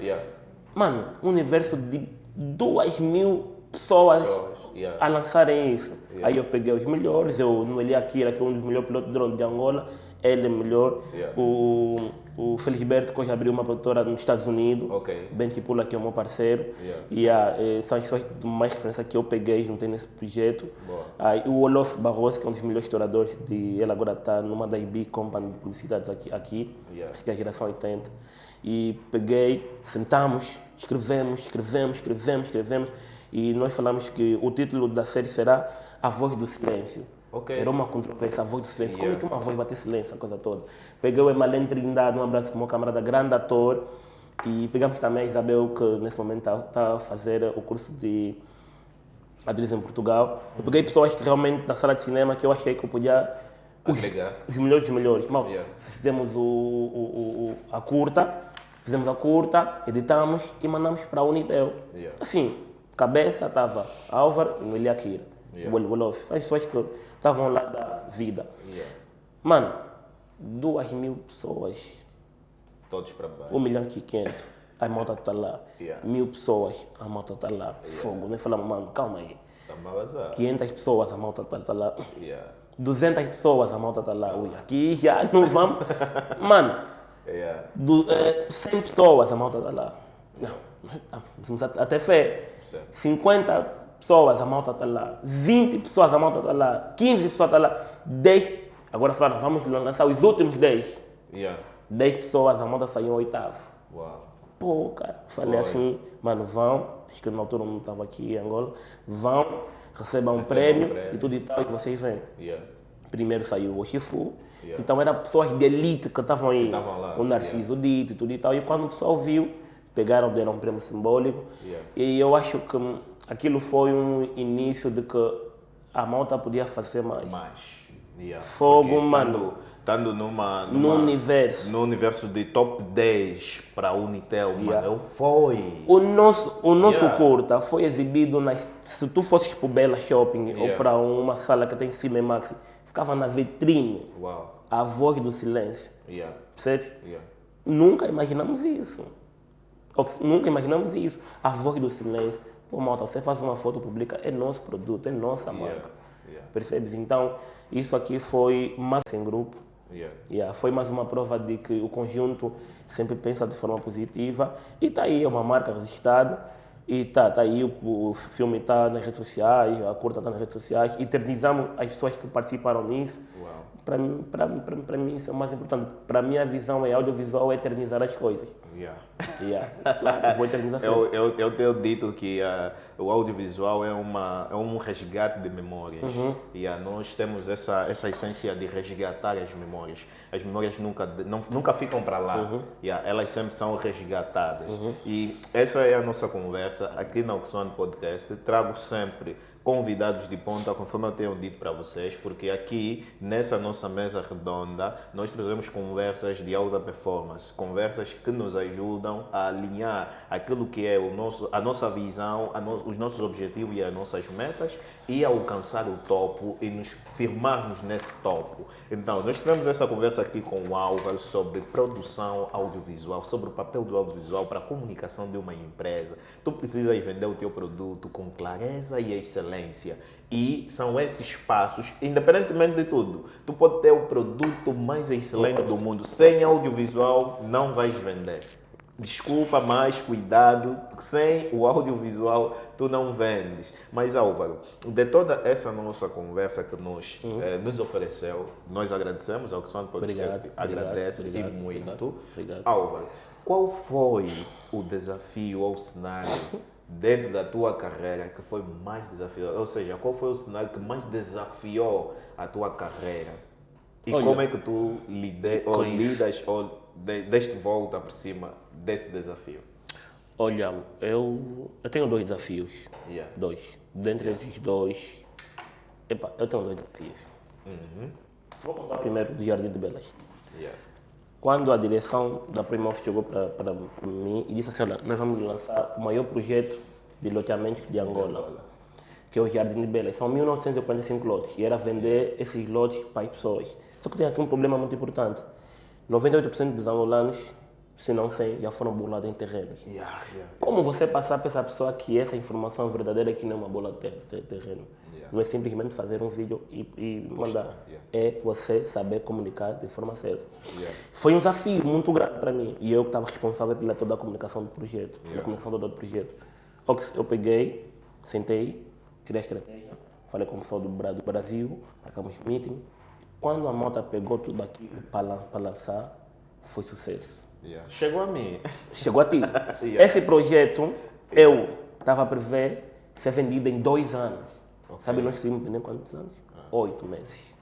Mano, um universo de 2.000 pessoas a lançarem isso. Aí eu peguei os melhores, eu no Eli Akira, que é um dos melhores pilotos de drone de Angola, ele é melhor, o o Felisberto, que hoje abriu uma produtora nos Estados Unidos. Ok. Ben Kipula, que é o meu parceiro. São as pessoas de mais referência que eu peguei, juntei nesse projeto. E o Olof Barroso, que é um dos melhores estouradores, ele agora está numa das big companies de publicidades aqui, acho que é a geração 80. E peguei, sentamos, escrevemos, e nós falamos que o título da série será A Voz do Silêncio. Era uma controvérsia, a voz do silêncio. Como é que uma voz vai ter silêncio, a coisa toda? Peguei o Emalém Trindade, um abraço para o meu camarada, grande ator. E pegamos também a Isabel, que nesse momento está a fazer o curso de atriz em Portugal. Eu peguei pessoas que realmente, na sala de cinema, que eu achei que eu podia... Os melhores dos melhores. Mal, fizemos a curta, editamos e mandamos para a Unitel. Assim, cabeça estava Álvaro e Noelia Kira. O Olof. São as pessoas que estavam lá da vida. Mano, 2.000 pessoas. Todos para baixo. 1.500.000. A malta está lá. 1.000 pessoas, a malta está lá. Fogo. Nem falamos, mano, calma aí. 500 pessoas, a malta está lá. 200 pessoas, a malta está lá. Ui, aqui já não vamos. Mano, 100 pessoas, a malta está lá. Não, até fé. 50 pessoas, a malta está lá. 20 pessoas, a malta está lá. 15 pessoas, está lá. 10. Agora falaram, vamos lançar os últimos 10. 10 pessoas, a malta saiu em oitavo. Pô, cara, falei assim, mano, vão, acho que na altura não estava aqui em Angola, vão, recebam um prêmio e tudo e tal, e vocês vêm. Primeiro saiu o Chifu, então eram pessoas de elite que estavam aí, o Narciso Dito e tudo e tal, e quando o pessoal viu, pegaram, deram um prêmio simbólico, e eu acho que aquilo foi um início de que a malta podia fazer mais. Fogo, porque mano. Estando no universo de top 10 para a Unitel, mano, foi. O nosso curta foi exibido, se tu fosses para o Bela Shopping ou para uma sala que tem Cinemax, ficava na vitrine. A Voz do Silêncio. Percebe? Nunca imaginamos isso. A Voz do Silêncio. Pô, malta, você faz uma foto, publica, é nosso produto, é nossa marca. Percebes? Então, isso aqui foi mais em grupo. Foi mais uma prova de que o conjunto sempre pensa de forma positiva. E está aí, é uma marca registrada. E tá aí, o filme está nas redes sociais, a curta está nas redes sociais. Eternizamos as pessoas que participaram nisso. Para mim isso é o mais importante. Para mim a visão é audiovisual, é eternizar as coisas. Eu vou eternizar sempre. Eu tenho dito que o audiovisual é um resgate de memórias. E nós temos essa essência de resgatar as memórias. As memórias nunca ficam para lá. Elas sempre são resgatadas. E essa é a nossa conversa aqui na Oxone Podcast. Trago sempre convidados de ponta, conforme eu tenho dito para vocês, porque aqui, nessa nossa mesa redonda, nós trazemos conversas de alta performance, conversas que nos ajudam a alinhar aquilo que é a nossa visão, os nossos objetivos e as nossas metas e alcançar o topo e nos firmarmos nesse topo. Então, nós tivemos essa conversa aqui com o Álvaro sobre produção audiovisual, sobre o papel do audiovisual para a comunicação de uma empresa. Tu precisas vender o teu produto com clareza e excelência. E são esses passos, independentemente de tudo. Tu pode ter o produto mais excelente do mundo, sem audiovisual não vais vender. Desculpa, mas cuidado, sem o audiovisual tu não vendes. Mas Álvaro, de toda essa nossa conversa que nos ofereceu, nós agradecemos, ao Oxone Podcast agradece e muito. Obrigado. Álvaro, qual foi o desafio ou cenário dentro da tua carreira que foi mais desafiador? Ou seja, qual foi o cenário que mais desafiou a tua carreira? E como é que tu lidas ou deste volta por cima desse desafio? Olha, eu tenho 2 desafios. 2. Dentre esses 2, eu tenho 2 desafios. Vou contar primeiro do Jardim de Belas. Quando a direção da Primov chegou para mim e disse assim, olha, nós vamos lançar o maior projeto de loteamentos de Angola, que é o Jardim de Belas. São 1945 lotes e era vender esses lotes para as pessoas. Só que tem aqui um problema muito importante. 98% dos angolanos se não 100 já foram burlados em terrenos. Yeah. Como você passar para essa pessoa que essa informação é verdadeira, que não é uma bola de terreno? Não é simplesmente fazer um vídeo e mandar. É você saber comunicar de forma certa. Foi um desafio muito grande para mim. E eu que estava responsável pela toda a comunicação do projeto. Pela comunicação do projeto. Eu peguei, sentei, criei a estratégia, falei com o pessoal do Brasil, marcamos meeting. Quando a malta pegou tudo aquilo para lançar, foi sucesso. Chegou a mim. Chegou a ti. Esse projeto, eu estava a prever ser vendido em 2 anos. Sabe, nós conseguimos vender em quantos anos? 8 meses.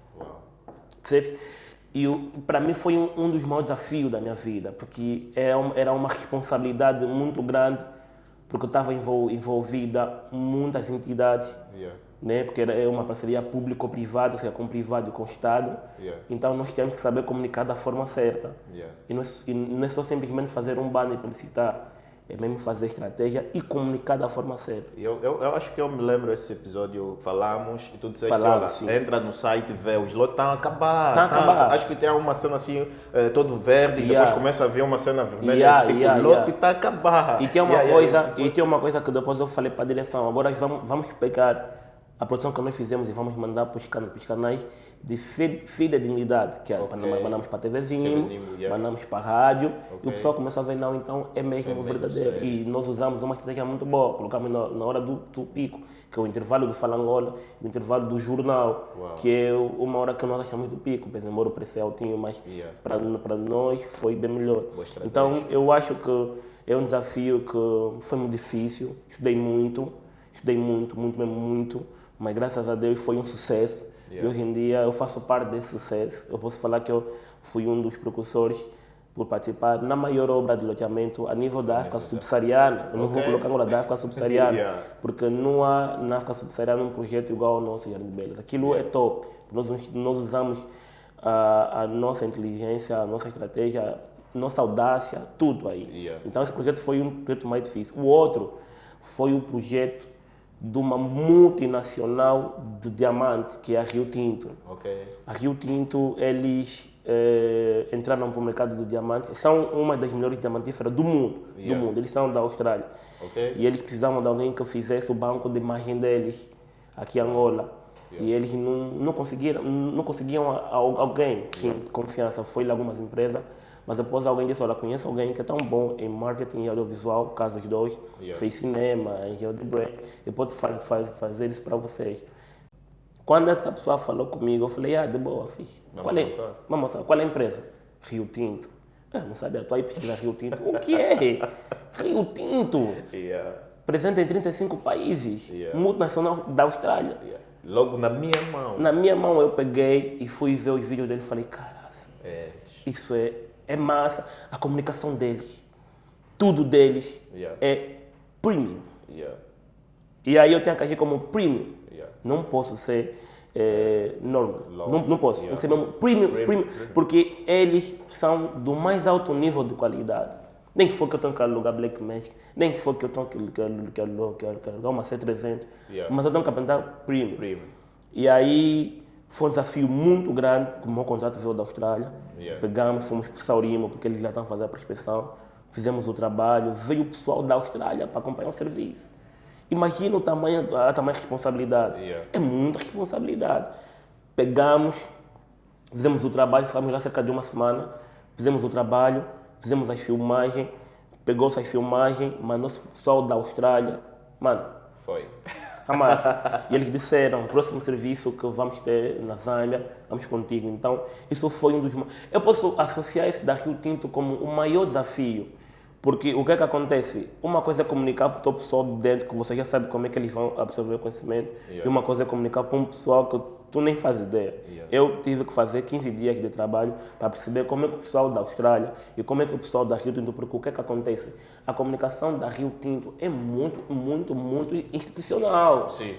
Percebe? E para mim foi um dos maiores desafios da minha vida, porque era uma responsabilidade muito grande, porque eu estava envolvida muitas entidades, né? Porque é uma parceria público-privada, ou seja, com o privado e com o Estado. Então nós temos que saber comunicar da forma certa. E não é só simplesmente fazer um banner e publicitar, é mesmo fazer estratégia e comunicar da forma certa. Eu acho que eu me lembro desse episódio, falamos e tu disseste que entra no site e vê, os lotes estão a acabar. Acho que tem uma cena assim, todo verde, e depois começa a ver uma cena vermelha, o lote está a acabar. E tem uma coisa que depois eu falei para a direção, agora vamos pegar a produção que nós fizemos e vamos mandar para os canais de fidelidade, que mandamos para a TVzinho, mandamos para a rádio, e o pessoal começou a ver, não, então é mesmo verdadeiro. Sério. E nós usamos uma estratégia muito boa, colocamos na hora do pico, que é o intervalo do Fala Angola, o intervalo do jornal, que é uma hora que nós achamos do pico, embora o preço é altinho, mas para nós foi bem melhor. Então eu acho que é um desafio que foi muito difícil, estudei muito mesmo, mas graças a Deus foi um sucesso. E hoje em dia eu faço parte desse sucesso. Eu posso falar que eu fui um dos precursores por participar na maior obra de loteamento a nível da África subsaariana. Eu não vou colocar agora da África subsaariana, porque não há na África subsaariana um projeto igual ao nosso Jardim de Belas. Aquilo é top. Nós usamos a nossa inteligência, a nossa estratégia, nossa audácia, tudo aí. Então esse projeto foi um projeto mais difícil. O outro foi o projeto de uma multinacional de diamante, que é a Rio Tinto. A Rio Tinto, eles entraram para o mercado do diamante, são uma das melhores diamantíferas do mundo. Eles são da Austrália. E eles precisavam de alguém que fizesse o banco de imagem deles aqui em Angola. E eles não conseguiam alguém de confiança. Foi lá algumas empresas, mas depois alguém disse, olha, conheço alguém que é tão bom em marketing e audiovisual, caso dos dois, fez cinema, engenheiro de brand, e pode fazer isso para vocês. Quando essa pessoa falou comigo, eu falei, de boa, fixe. Qual é a empresa? Rio Tinto. Não sabia, estou aí pesquisar Rio Tinto. O que é? Rio Tinto. Presente em 35 países, multinacional da Austrália. Logo na minha mão. Na minha mão eu peguei e fui ver os vídeos dele e falei, caralho, isso é massa. A comunicação deles, tudo deles é premium. E aí eu tenho que agir como premium. Não posso ser normal. Não posso. Tem que ser mesmo premium, porque eles são do mais alto nível de qualidade. Nem que for que eu tenho que alugar Black Magic, nem que for que eu tenho que alugar uma C300, mas eu tenho que aprender premium. E aí foi um desafio muito grande, como o meu contrato veio da Austrália. Pegamos, fomos para o Saurimo, porque eles já estão fazendo a prospecção, fizemos o trabalho, veio o pessoal da Austrália para acompanhar o serviço. Imagina a tamanha responsabilidade. É muita responsabilidade. Pegamos, fizemos o trabalho, ficamos lá cerca de uma semana, fizemos o trabalho, fizemos as filmagens, pegou-se as filmagens, mas nosso pessoal da Austrália, foi. E eles disseram, próximo serviço que vamos ter na Zâmbia, vamos contigo. Então, isso foi um dos... Eu posso associar esse da Rio Tinto como o maior desafio, porque o que é que acontece? Uma coisa é comunicar para o teu pessoal de dentro, que você já sabe como é que eles vão absorver o conhecimento, e uma coisa é comunicar para um pessoal que tu nem faz ideia. Eu tive que fazer 15 dias de trabalho para perceber como é que o pessoal da Austrália e como é que o pessoal da Rio Tinto, porque o que é que acontece? A comunicação da Rio Tinto é muito institucional. Sim.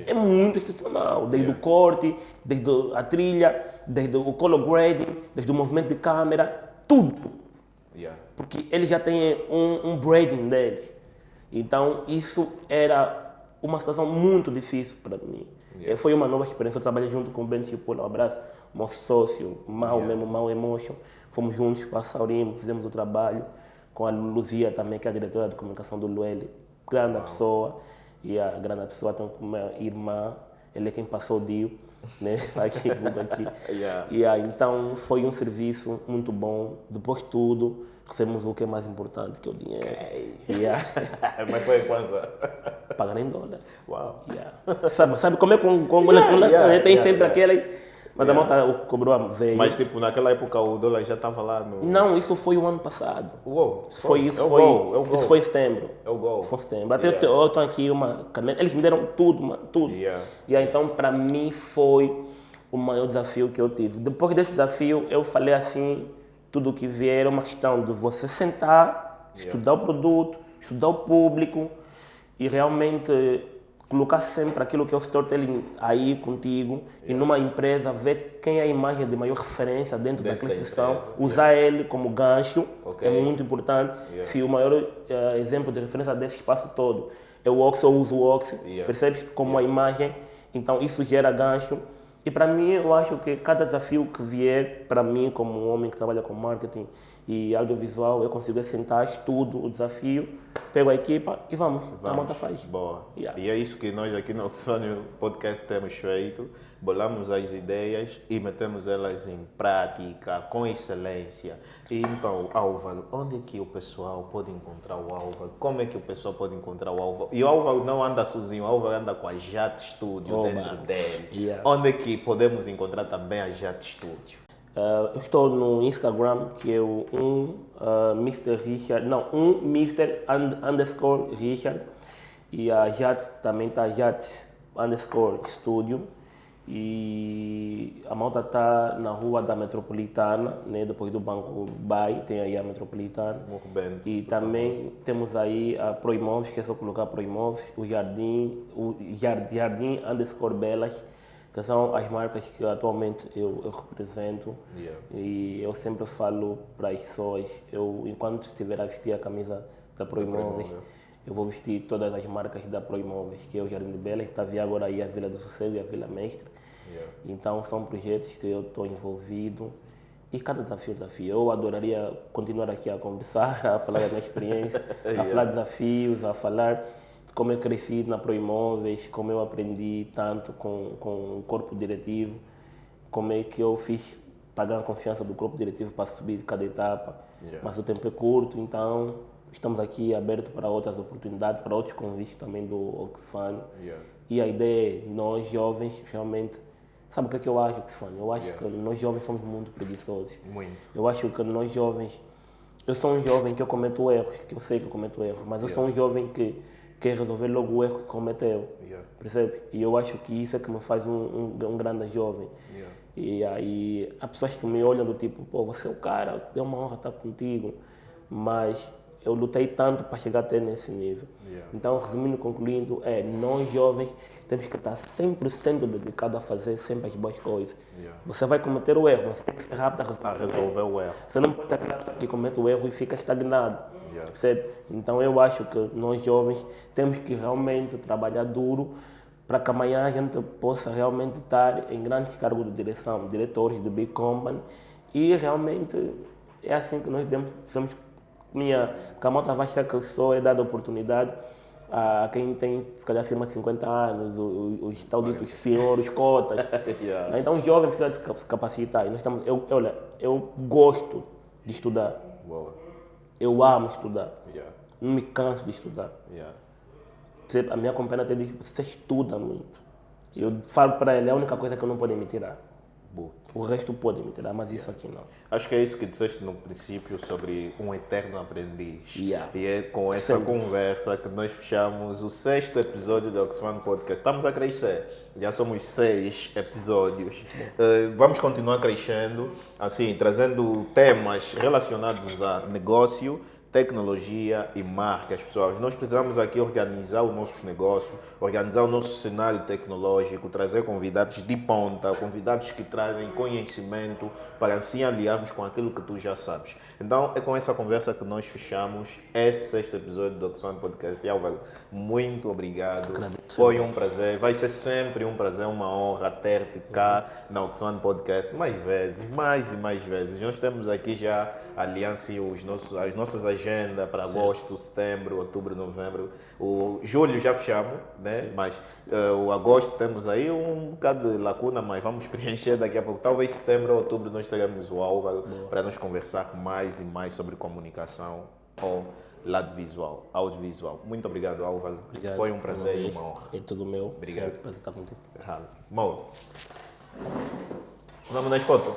É muito institucional, desde o corte, desde a trilha, desde o color grading, desde o movimento de câmera, tudo. Porque eles já têm um branding deles. Então, isso era uma situação muito difícil para mim. Foi uma nova experiência. Eu trabalhei junto com o Ben Chipola, um abraço, meu sócio, Mau Emotion. Fomos juntos para Saurimo, fizemos o trabalho. com a Luzia também, que é a diretora de comunicação do Luele, grande pessoa, e a grande pessoa tem como irmã, ele é quem passou o Dio, né? Aqui. Então foi um serviço muito bom. Depois de tudo, recebemos o que é mais importante, que é o dinheiro. Mas foi quanto? Pagar em dólar. Uau. Sabe como é que tem sempre aquele... Mas a malta cobrou a veia. Mas tipo, naquela época o dólar já estava lá no... Não, isso foi o ano passado. Uou, Isso foi em setembro. É o gol. Foi em setembro. Até eu tenho aqui uma caneta. Eles me deram tudo, mano, tudo. Então, para mim, foi o maior desafio que eu tive. Depois desse desafio, eu falei assim, tudo o que vier é uma questão de você sentar, estudar o produto, estudar o público e realmente colocar sempre aquilo que é o storytelling aí contigo e numa empresa, ver quem é a imagem de maior referência dentro daquela instituição, usar ele como gancho, é muito importante. Se o maior exemplo de referência desse espaço todo é o Oxy, eu uso o Oxy, percebes como a imagem, então isso gera gancho. E para mim, eu acho que cada desafio que vier, para mim, como um homem que trabalha com marketing e audiovisual, eu consigo sentar, estudo o desafio, pego a equipa e vamos. A monta faz. Boa. E é isso que nós aqui no Oxfam Podcast temos feito. Bolamos as ideias e metemos elas em prática, com excelência. E então, Álvaro, onde é que o pessoal pode encontrar o Álvaro? Como é que o pessoal pode encontrar o Álvaro? E o Álvaro não anda sozinho, o Álvaro anda com a Jat Studio dentro dele. Onde é que podemos encontrar também a Jat Studio? Eu estou no Instagram, que é o Mr. Richard, não, Mr. _ Richard. E a Jat também está Jat _ Studio. E a malta está na rua da Metropolitana, né? Depois do Banco BAI, tem aí a Metropolitana. Muito bem. E também temos aí a Proimóveis, que é só colocar Proimóveis, o Jardim _ Belas, que são as marcas que atualmente eu represento. E eu sempre falo para as pessoas, enquanto estiver a vestir a camisa da Proimóveis, eu vou vestir todas as marcas da Proimóveis, que é o Jardim de Belas, está vendo agora aí a Vila do Sossego e a Vila Mestre. Então são projetos que eu estou envolvido e cada desafio. Eu adoraria continuar aqui a conversar, a falar da minha experiência, a falar de desafios, a falar de como eu cresci na Proimóveis, como eu aprendi tanto com o corpo diretivo, como é que eu fiz pagar a confiança do corpo diretivo para subir cada etapa. Mas o tempo é curto, então estamos aqui abertos para outras oportunidades, para outros convites também do Oxfam. E a ideia é nós jovens realmente... Sabe o que é que eu acho, Oxfam? Eu acho que nós jovens somos muito preguiçosos. Muito. Eu acho que nós jovens... Eu sou um jovem que eu cometo erros, que eu sei que eu cometo erros, mas eu sou um jovem que quer resolver logo o erro que cometeu. Percebe? E eu acho que isso é que me faz um grande jovem. E aí, há pessoas que me olham do tipo, pô, você é o cara, é uma honra estar contigo, mas eu lutei tanto para chegar até nesse nível. Então, resumindo e concluindo, nós jovens temos que estar 100% dedicados a fazer sempre as boas coisas. Você vai cometer o erro, mas você tem que ser rápido a resolver o erro. Você não pode estar que comete o erro e fica estagnado. Percebe? Então, eu acho que nós jovens temos que realmente trabalhar duro para que amanhã a gente possa realmente estar em grandes cargos de direção, diretores de big company, e realmente é assim que nós devemos. Minha camota vai achar que só é dada oportunidade a quem tem, se calhar, acima de 50 anos, os tal ditos senhores, cotas. Então, os jovens precisam se capacitar. E nós estamos, eu gosto de estudar. Eu amo estudar. Não me canso de estudar. A minha companheira até diz, você estuda muito. Eu falo para ele, é a única coisa que eu não pode me tirar. O resto pode me tirar, mas isso aqui não. Acho que é isso que disseste no princípio sobre um eterno aprendiz. E é com essa conversa que nós fechamos o 6º episódio do Oxfam Podcast. Estamos a crescer, já somos 6 episódios. Vamos continuar crescendo, assim, trazendo temas relacionados a negócio, tecnologia e marcas, pessoal. Nós precisamos aqui organizar os nossos negócios, organizar o nosso cenário tecnológico, trazer convidados de ponta, convidados que trazem conhecimento para assim aliarmos com aquilo que tu já sabes. Então, é com essa conversa que nós fechamos esse 6º episódio do Oxfam Podcast. E, Álvaro, muito obrigado. Foi um prazer. Vai ser sempre um prazer, uma honra ter-te cá na Oxfam Podcast mais vezes, mais e mais vezes. Nós temos aqui já alinhar assim, as nossas agendas para agosto, setembro, outubro, novembro. O julho já fechamos, né? Sim. Mas o agosto temos aí um bocado de lacuna, mas vamos preencher daqui a pouco. Talvez setembro ou outubro nós teremos o Álvaro para nos conversar mais e mais sobre comunicação ou lado visual, audiovisual. Muito obrigado, Álvaro. Obrigado. Foi um prazer e uma honra. É tudo meu. Obrigado. Sempre prazer estar contigo. Mauro, vamos nas fotos?